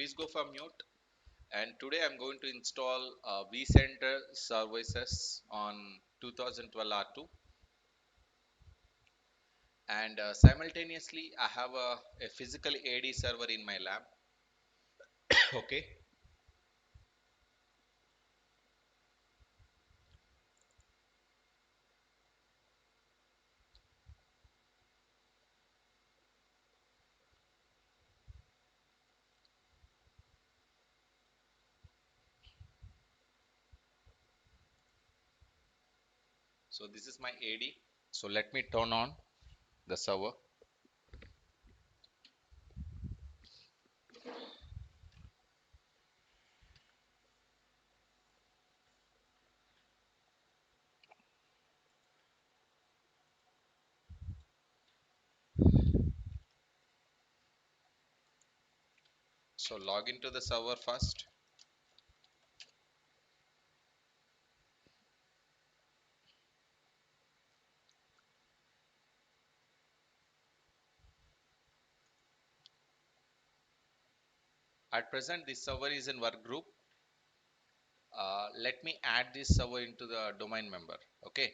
please go for mute. And today I'm going to install vCenter services on 2012 R2, and simultaneously I have a physical AD server in my lab. Okay, so this is my AD. So let me turn on the server. So log into the server first. At present, this server is in work group. Let me add this server into the domain member. Okay,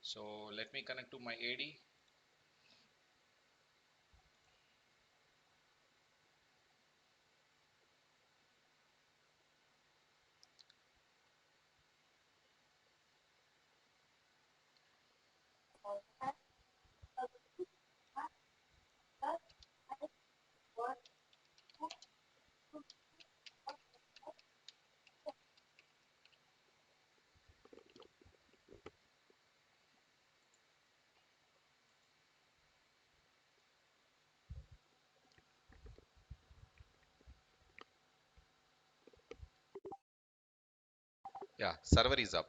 so let me connect to my AD. Yeah, server is up.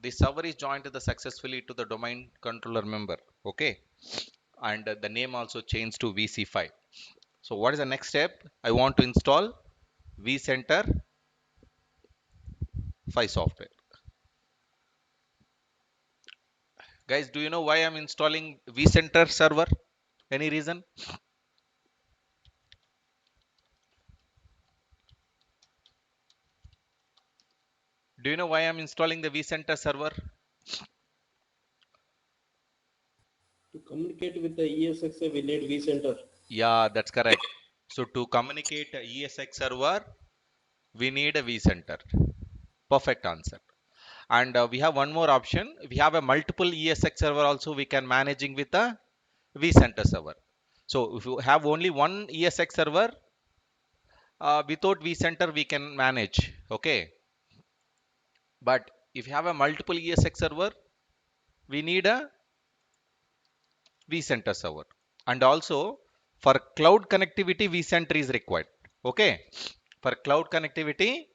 the server is joined to the successfully to the domain controller member. Okay, and the name also changed to VC5. So what is the next step? I want to install vCenter 5 software. Guys, do you know why I'm installing vCenter server? Any reason? Do you know why I'm installing the vCenter server? To communicate with the ESXi, we need vCenter. Yeah, that's correct. So to communicate a ESX server, we need a vCenter. Perfect answer. And we have one more option. We have a multiple ESX server also we can managing with a vCenter server. So if you have only one ESX server, without vCenter we can manage. Okay. But if you have a multiple ESX server, we need a vCenter server. And also for cloud connectivity, vCenter is required. Okay. For cloud connectivity,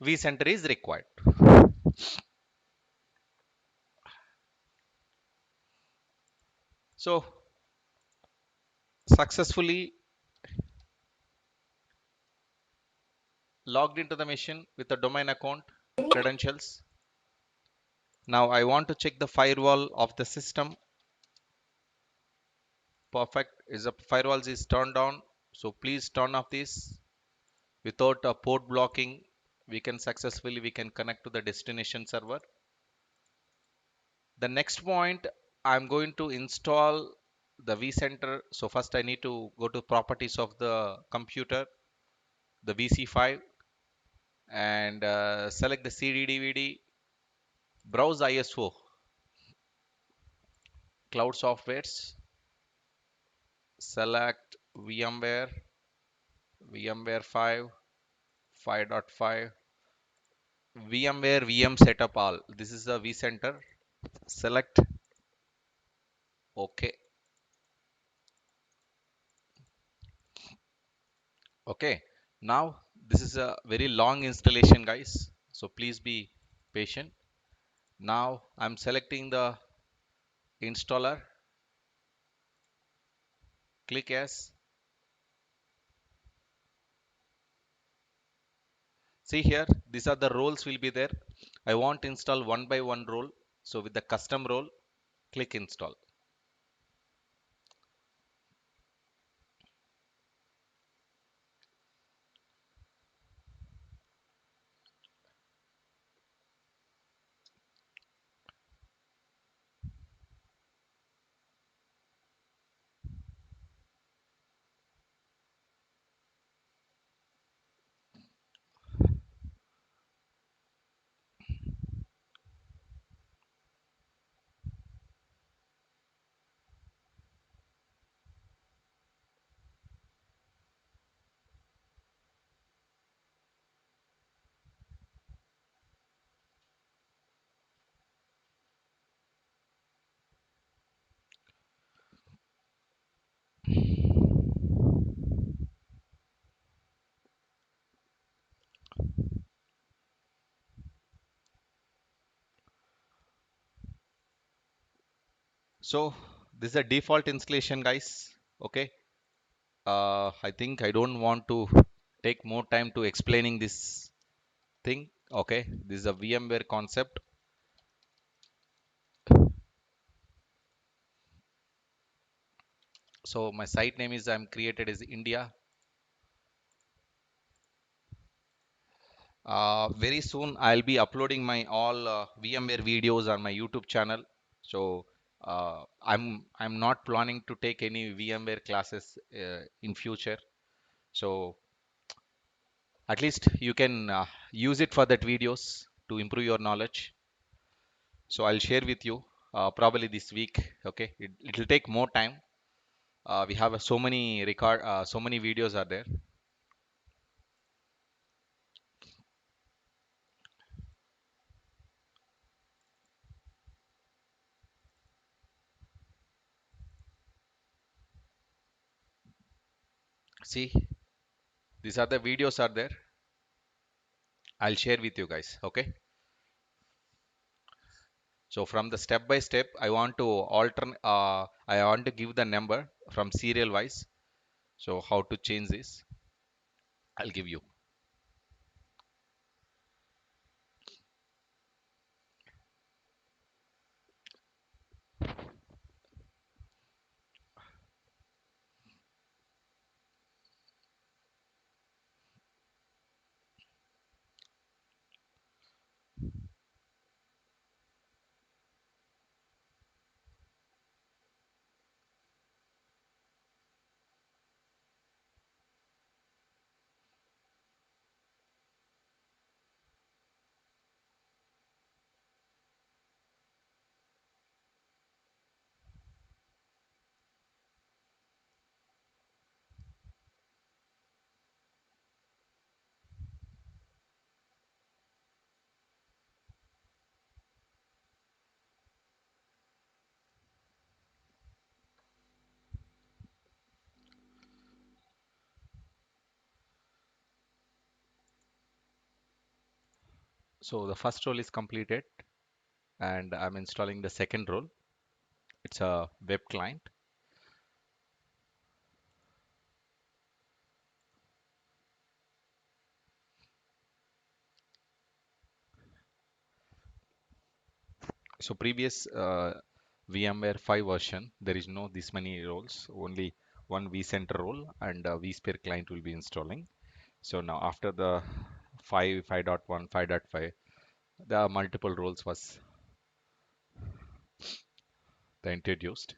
vCenter is required. So successfully logged into the machine with a domain account credentials. Now I want to check the firewall of the system. Perfect. Is the firewalls is turned on. So please turn off this. Without a port blocking, we can connect to the destination server. The next point, I'm going to install the vCenter. So first I need to go to properties of the computer, the VC5, and select the CD DVD, browse ISO, cloud softwares, select VMware, VMware 5, 5.5, VMware VM setup all. This is the vCenter. Select OK. Okay. Now this is a very long installation, guys. So please be patient. Now I'm selecting the installer. Click yes. See here, these are the roles will be there. I want to install one by one role. So with the custom role, click install. So this is a default installation, guys. Okay. I think I don't want to take more time to explaining this thing. Okay. This is a VMware concept. So my site name is I'm created as India. Very soon I'll be uploading my all VMware videos on my YouTube channel. So I'm not planning to take any VMware classes in future. So at least you can use it for that videos to improve your knowledge. So I'll share with you probably this week. Okay, it'll take more time. We have so many videos are there. See, these are the videos are there. I'll share with you guys. Okay. So from the step by step, I want to I want to give the number from serial wise. So how to change this? I'll give you. So the first role is completed, and I'm installing the second role. It's a web client. So previous VMware 5 version, there is no this many roles, only one vCenter role and a vSphere client will be installing. So now after the 5, 5.1, 5.5, there are multiple roles was introduced.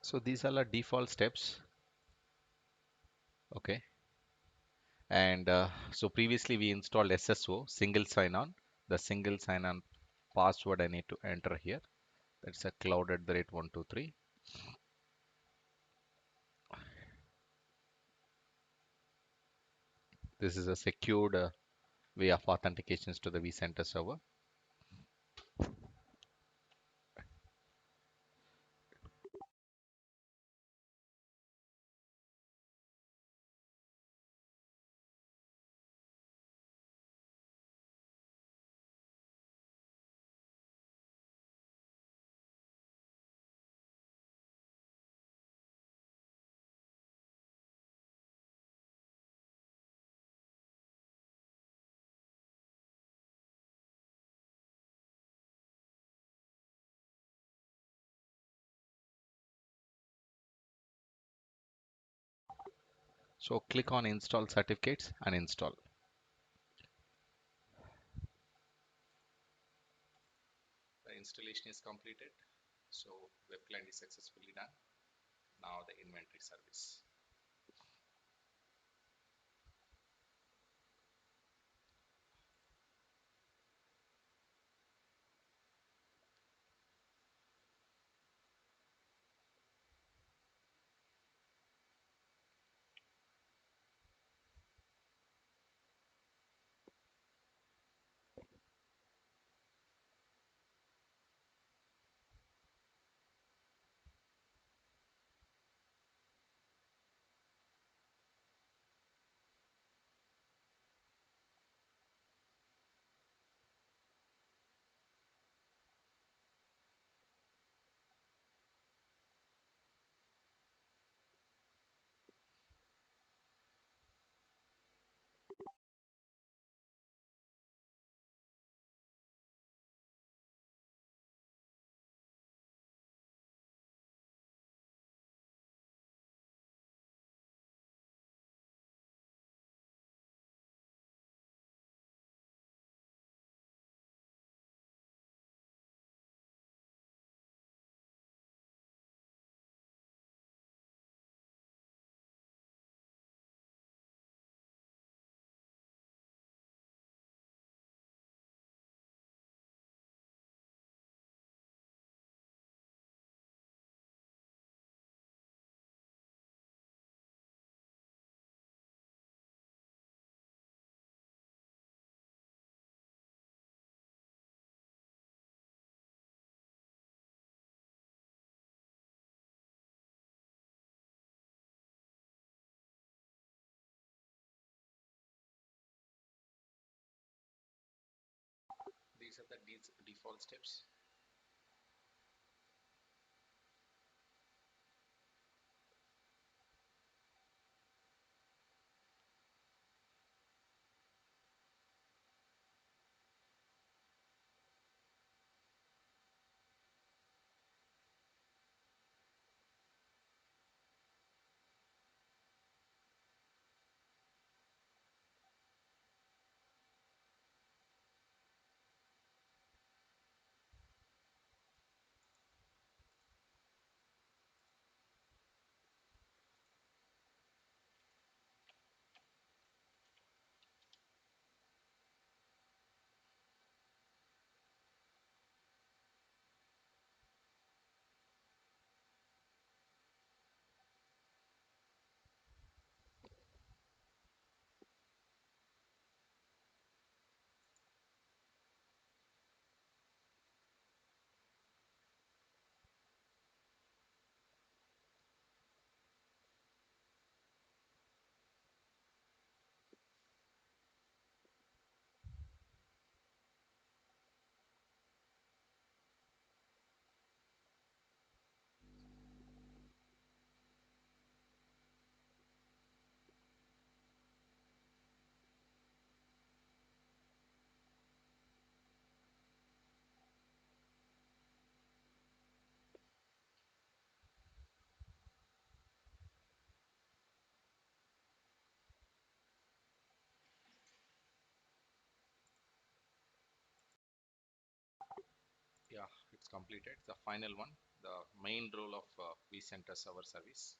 So these are the default steps. Okay. And so previously we installed SSO, single sign-on. The single sign-on password I need to enter here. That's a cloud@123. This is a secured way of authentications to the vCenter server. So click on install certificates and install. The installation is completed. So web client is successfully done. Now the inventory service. these default steps. Yeah, it's completed. The final one, the main role of vCenter server service.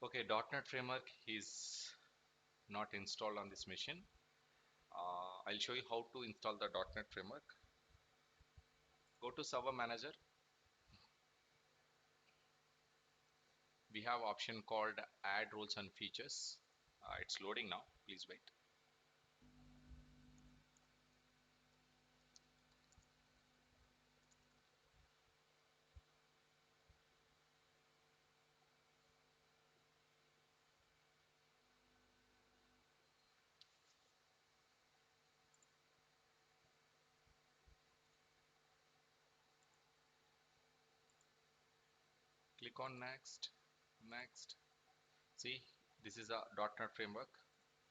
Okay, .NET Framework is not installed on this machine. I'll show you how to install the .NET Framework. Go to Server Manager. We have option called Add Roles and Features. It's loading now. Please wait. Click on Next. Next. See, this is a .NET Framework.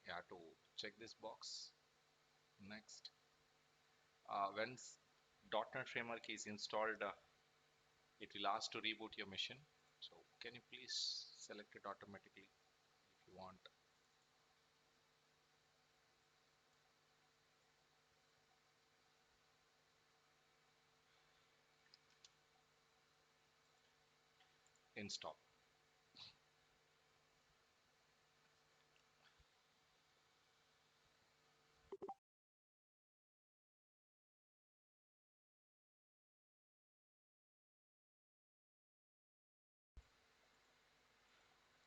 You have to check this box. Next. When .NET Framework is installed, it will ask to reboot your machine. So can you please select it automatically if you want. Install.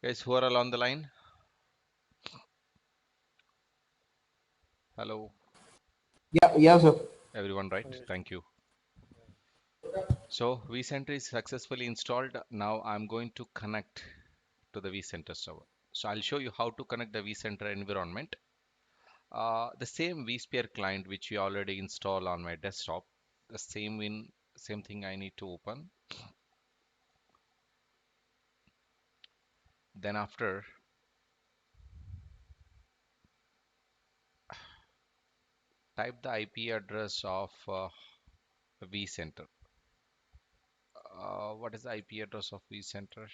Guys, who are all on the line? Hello, Yeah, yeah, sir. everyone, right? Thank you. So vCenter is successfully installed. Now I'm going to connect to the vCenter server. So I'll show you how to connect the vCenter environment. The same vSphere client which we already installed on my desktop. the same thing I need to open. Then after, type the IP address of vCenter. What is the IP address of vCenter?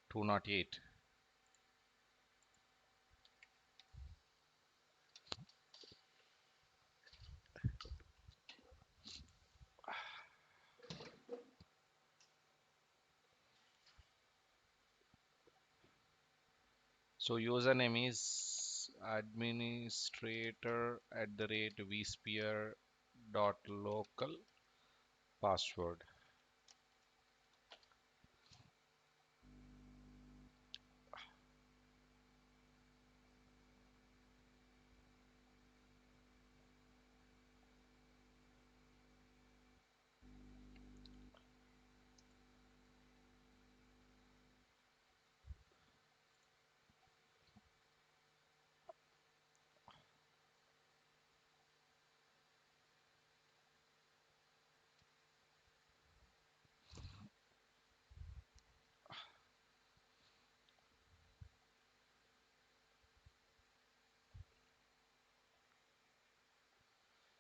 208. So username is administrator at the rate vsphere dot local. Password.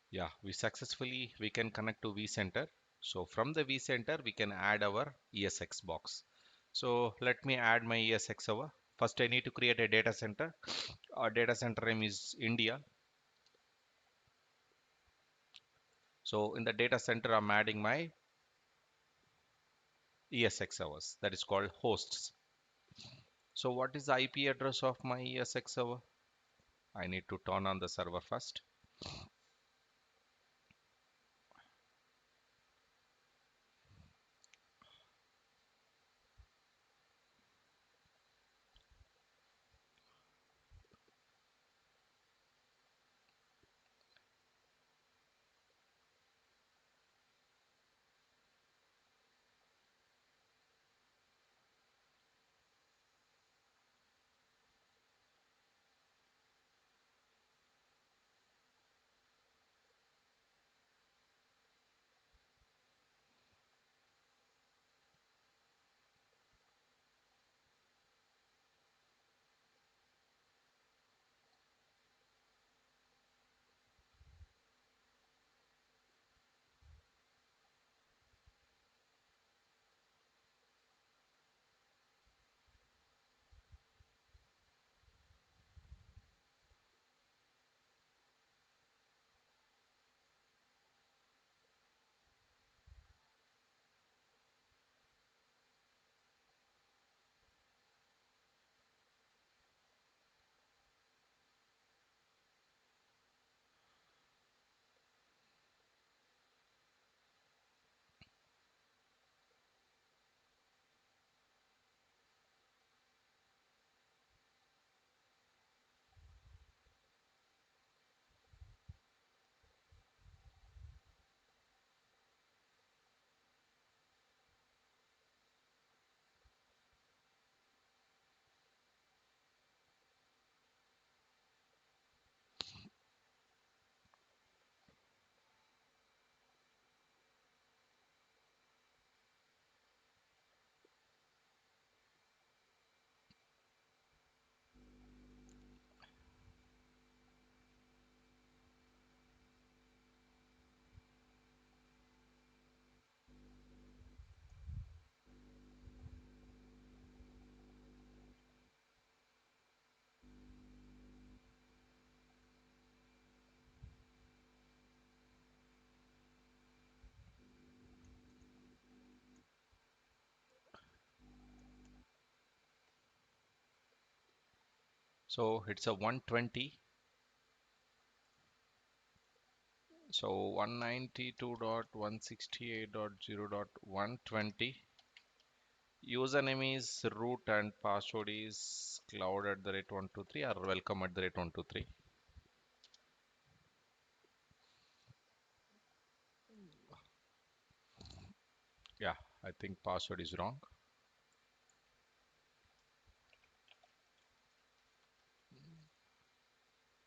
Yeah, we can connect to vCenter. So from the vCenter we can add our ESX box. So let me add my ESX over. First I need to create a data center. Our data center name is India. So in the data center I'm adding my ESX servers, that is called hosts. So what is the IP address of my ESX server? I need to turn on the server first. So it's a 120. So 192.168.0.120. Username is root and password is cloud at the rate 123 or welcome at the rate 123. Yeah, I think password is wrong.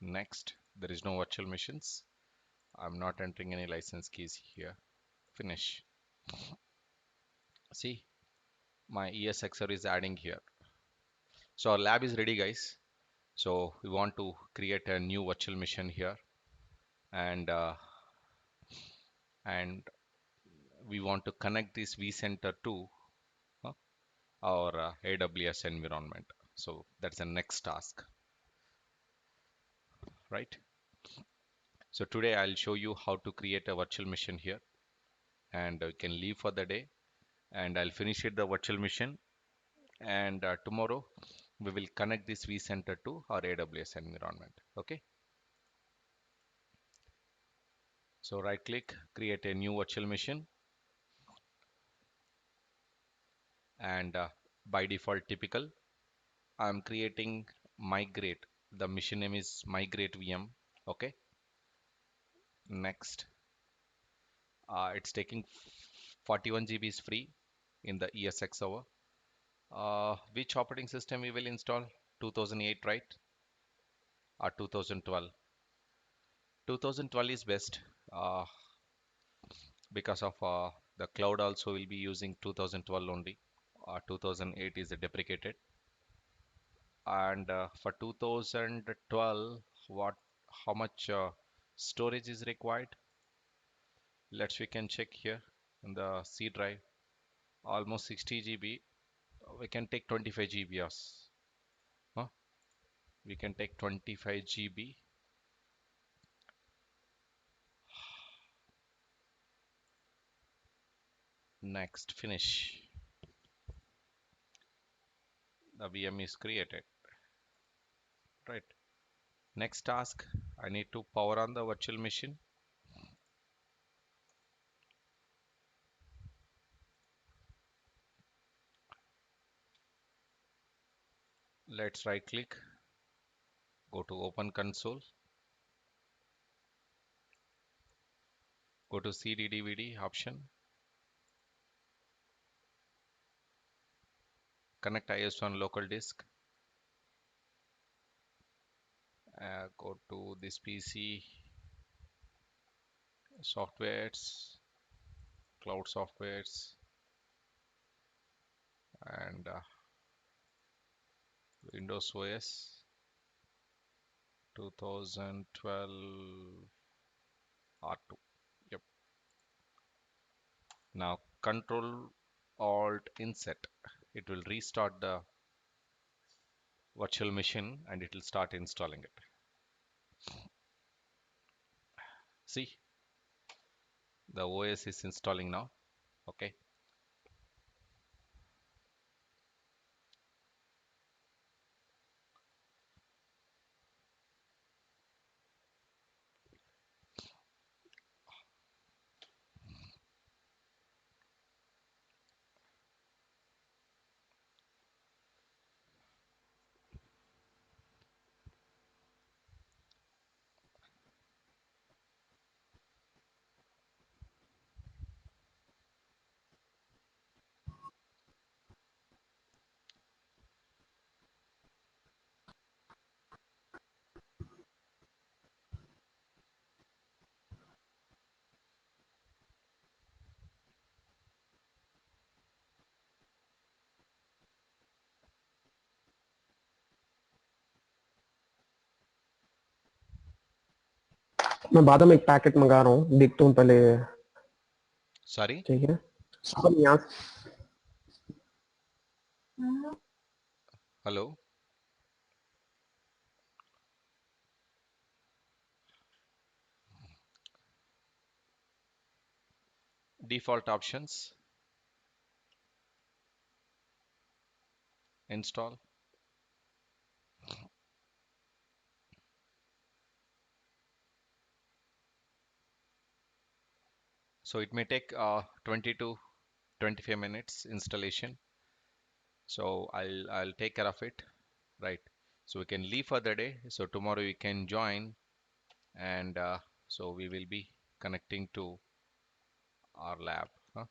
Next, there is no virtual machines. I'm not entering any license keys here. Finish. See, my ESXer is adding here. So our lab is ready, guys. So we want to create a new virtual machine here, and and we want to connect this vCenter to uh, our AWS environment. So that's the next task, right? So today I'll show you how to create a virtual machine here, and you can leave for the day, and I'll finish it the virtual machine, and tomorrow we will connect this vCenter to our AWS environment. Okay, so right click, create a new virtual machine, and by default typical, I'm creating migrate. The machine name is migrate VM. Okay, next, it's taking 41 GB is free in the ESX server. Which operating system we will install? 2008, right? Or 2012? 2012 is best, uh, because of the cloud also will be using 2012 only. 2008 is deprecated. And for 2012, what, how much storage is required? We can check here in the C drive. Almost 60 GB. We can take 25 GB. Yes. Huh? We can take 25 GB. Next, finish. The VM is created. Right. Next task, I need to power on the virtual machine. Let's right click, go to open console, go to CD DVD option, connect IS1 local disk, go to this PC, softwares, cloud softwares, and Windows OS 2012 R2. Yep. Now Control Alt Insert. It will restart the virtual machine and it will start installing it. See, the OS is installing now. Okay. मैं बाद में एक packet मंगा रहा हूँ, देखता हूँ पहले। Sorry. ठीक है, अब यहाँ Hello. Default options. Install. So it may take 20 to 25 minutes installation. So I'll take care of it. Right. So we can leave for the day. So tomorrow you can join, and so we will be connecting to our lab. Huh?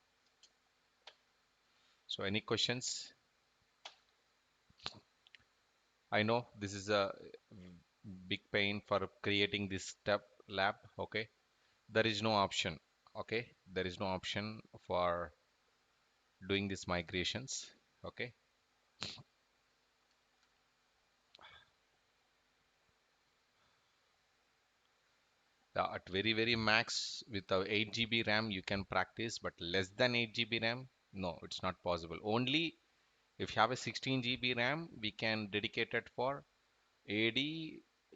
So any questions? I know this is a big pain for creating this step lab. Okay, there is no option. Okay, there is no option for doing these migrations. Okay, at very max with a 8 GB RAM you can practice, but less than 8 GB RAM, no, it's not possible. Only if you have a 16 GB RAM, we can dedicate it for AD,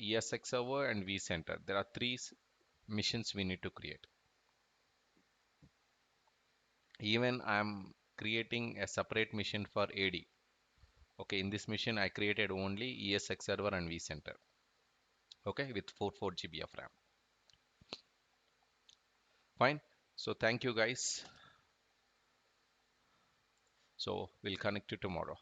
ESX server, and vCenter. There are three missions we need to create. Even I'm creating a separate mission for AD. Okay, in this mission I created only ESX server and vCenter. Okay, with 4 GB of RAM. Fine. So thank you guys. So we'll connect you tomorrow.